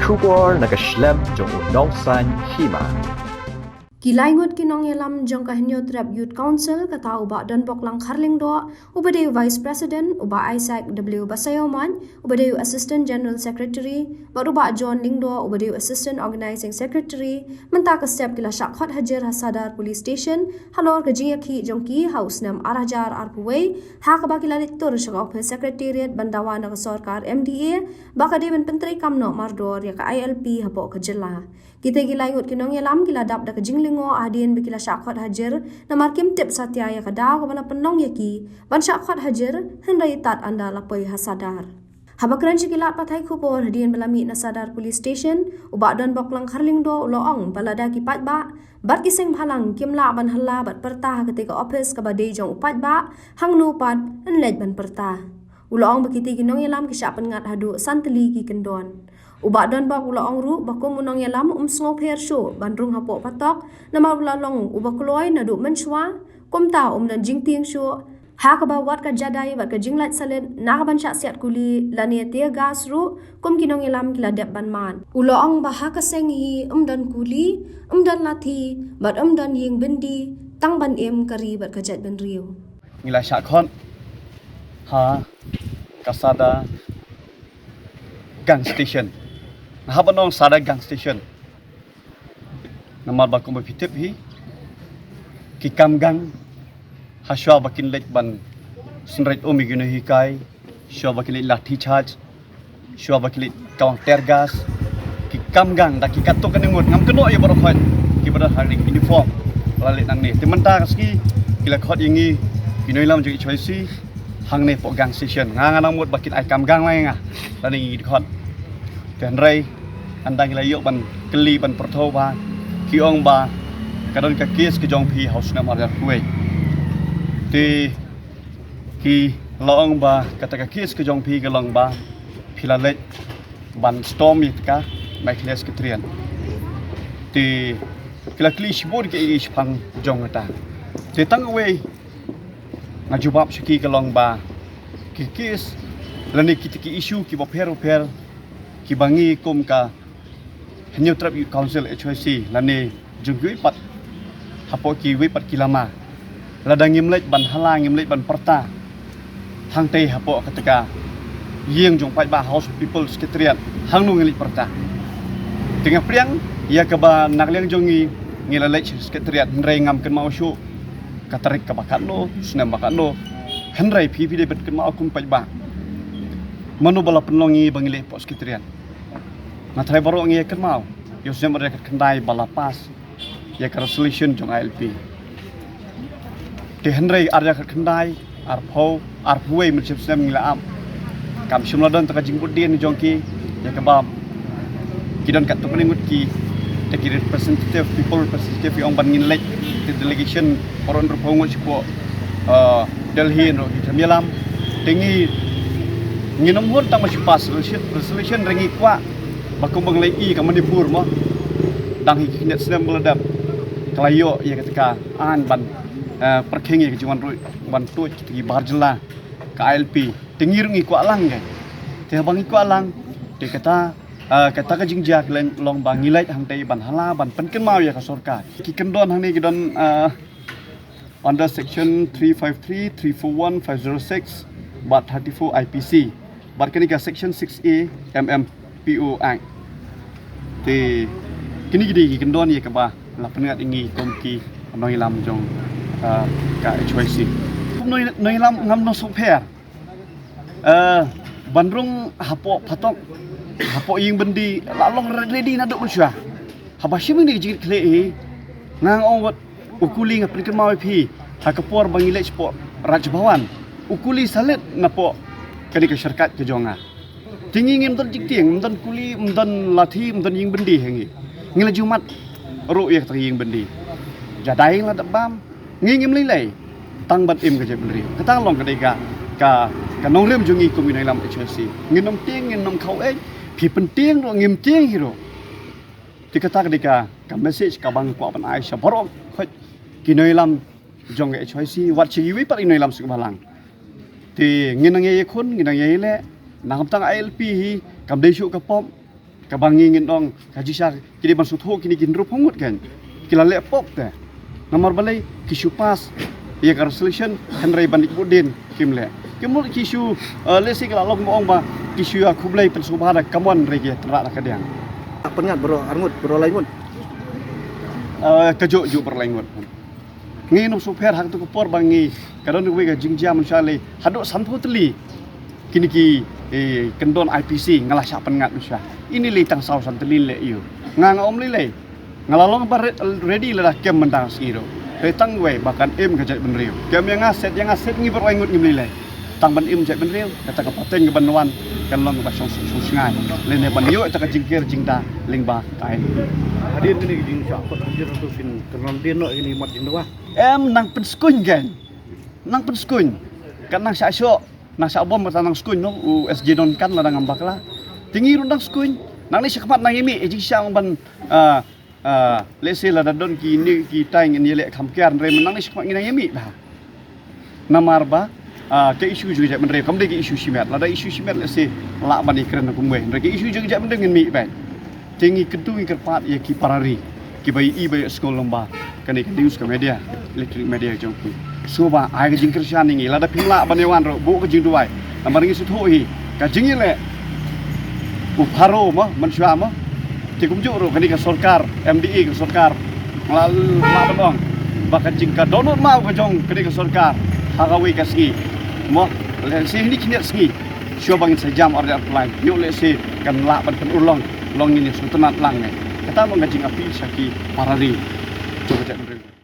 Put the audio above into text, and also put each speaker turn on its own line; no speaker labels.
Shubor nakaslem jong udongsan hima.
Gilaingot kinong yalam jong kahinyot rep Youth Council kata uba dan boklang karling do ubadeyu Vice President uba Isaac W. Basayoman ubadeyu Assistant General Secretary baruba John Lingdo ubadeyu Assistant Organizing Secretary menta ka step kila Shakhwat Hajar Hasadar Police Station halor ka jingaki jongki house nam Arajar Arpuway ha ka bakila litur shak office secretariat bandawa na sarkar MDA baka de ben pentri kamno mardor ya ka ILP hapo ka jilla kita gilaingot kinong yalam kila dap da ka jinglingo adien bikila Shakhwat Hajar na markim tip satya ya ka daw ka bala penong yaki ban Shakhwat Hajar hendai tat anda lapoi hasadar habakran sikilat pathai khupor hadien balami na Sadar Police Station uba dan boklang karling do loong balada ki patba bat kiseng bhalang kimla ban halla bat perta ketika office ka badei jong upat ba hang no pat enlej ban perta uloong bakiti ginong yalam ki syapan ngat hadu santeli ki kendon uba dan bak uloong ru bakum unong yalam sngo pher show bandrung hapo patok nama ulalong uba kloy nadu menchwa komta dan jingting show ha ka ba wat ka jadai wat ka jinglat salet na ka ban syak siat kuli lania tia gas ru kum kinong yalam kila dep ban man uloong ba ha ka seng hi dan kuli dan lathi bat dan ying bendi tang ban em kari bat ka jat ban riu
ngila Shakhwat ha kasada gang station nah banong sada gang station namal bakum bipitip hi ki kam gang haswa bakin lek ban senret omi gino hikai shwa bakin lathi charge shwa bakin kawang tergas ki kam gang da ki katok kaningut ngam keno ya barokhan ki bar haring uniform lalit nang ni timenta kaski kila khot yingi ginoilam ju choisi hang ne po gang station ngang mut bakin ai kam gang lai nga lani khot kan rai andang la yok ban keli ban pertho ba ki ong ba kadon ka kies ki jong phi house na mar kuai ti ki long ba kata ka kies ki jong phi ka long ba phila le ban storm ka mai kles ki trian ti kila kli shibur ki ish phang jong ta ti tang away ngajubab shiki ka long ba ki kies lani ki issue ki bo pher ki bangi kum ka New Trap Youth Council HYC lani jungui pat hapo ki wi pat kilama ladang ngimlej ban halang ngimlej ban perta hang te hapo ketika yeng jong pai ba house people secretariat hang nu ngilej perta tengah priang ya ke ba nakleng jongi ngilalej secretariat hendrai ngam ken mau syu katarik ka bakano senam bakano hendrai phi de bet ken mau kum pai ba manu bala penongi bangile po secretariat na trai baru ngi ken mau yo sem mereka kendai balapas ya ka resolution jong ILP ke hendrai arya kendai arpuwe mencip sem ngila am kam shumladon taka jingbudin jongki ya ka bam kidon kat tu peningut ki taki representative people representative yang ban nginlek the delegation oron rupongot sipo Delhi no hitamilam tingi nginom hon tang masih pas resolution rengi kwa bakum banglai ka Manipur mo dang hikinet sedang meledap kelayo ya ketika an ban perkengi ke juan ban tu ki barjela ka ILP tengirungi kwa lang ke te bangi kwa lang de kata ka jingjak long bangilai hang tei ban hala ban penken mau ya ka sarkar ki kendon hang ni kidon under section 353 341 506 bat 34 IPC bat kini ka section 6A MMPO Act te kini gidi ki kendon ye ka ba la pengat ingi komki amnong ilam jong ka HYC no ilam ngam no super bandrung hapo patok hapo ying bendi lalong ready na dok mensya habashim ni jigit kle ngang ong ukuli ngap ken mau phi hakapor bangile sport rajbawan ukuli salet napo kani ka syarikat ke jonga tingingin mton jikting mton kuli mton lathi mton ying bendi hengi ngila jumat ru ya ying bendi jadai la dabam ngingim lilai tang bat im ke jebri katang long kadai ka nong rem jungi komunai lam HYC nginom ting nginom khau phi penting ro ngim ting hiro tikata kadika ka message ka bang ko pan ai saborok khoj kinoi lam jong HYC wat chi wi pat inoi lam sik balang ti nginang ye khun nginang ye le nang tang ILP hi kam dei shu ka pom kabangi ngin ong kajisha kini ban sutho kini gin rup hongut kan kila le pop te nomor balai kisu pas ya ka resolution Henry Bandik Budin kimle kimul kisu lesi kala long ong ba kisu aku blai pensubhada kamon rege terak kadang
Pengat bro, arngut bro laingut.
kajuk ju berlaingut ngi no super hak tu kupor bangi kadon we ga jingjam syale haduk sampu teli kini ki kendon IPC ngalah syak pengat usah ini le tang sau santeli le yu ngang om le ngalalong bar ready le dah kem mentang siro tang we bahkan em gajat benriu kem yang aset ngi berlaingut ngi le tang ban im jat benriu kata ka pateng ke banwan kan long ba song sungai le ne ban yu ta ka jingkir jingda lingba kai
Hadir ini jing syakot hadir tu fin kerana dia nak ini mat jing doa.
em nang penskun kan nang penskun kan nang syok nang bom nang skun no USG don kan la nang ambak la tinggi rundang skun nang ni sekmat nang imi jing syang ban lese la don ki ni ki tang ni le khamkian re nang ni sekmat nang imi ba namar ba ke isu juga jak mendre kam de isu simet la da isu simet lese la ban ikren ku mwe re ke isu juga jak mendre mi ba tinggi ketu kerpat ya ki parari ki bai i bai skol lomba kani kan news ke media electronic media jong ku so ba ai ke jing kersian ni la da pingla ban yawan ro bu ke jing duai amar ngi suthu hi ka jing le bu pharo ma mansua ma ti kum ju ro kani ka sarkar MDE ke sarkar la banong ba ka jing ka donor mau ke jong kani ka sarkar hagawi ka ski mo le si ni kini ski sio bangin sejam orde apply yo le si kan la ban pen ulong long ini sultanat lang ne kata mengajing api saki parari coba cek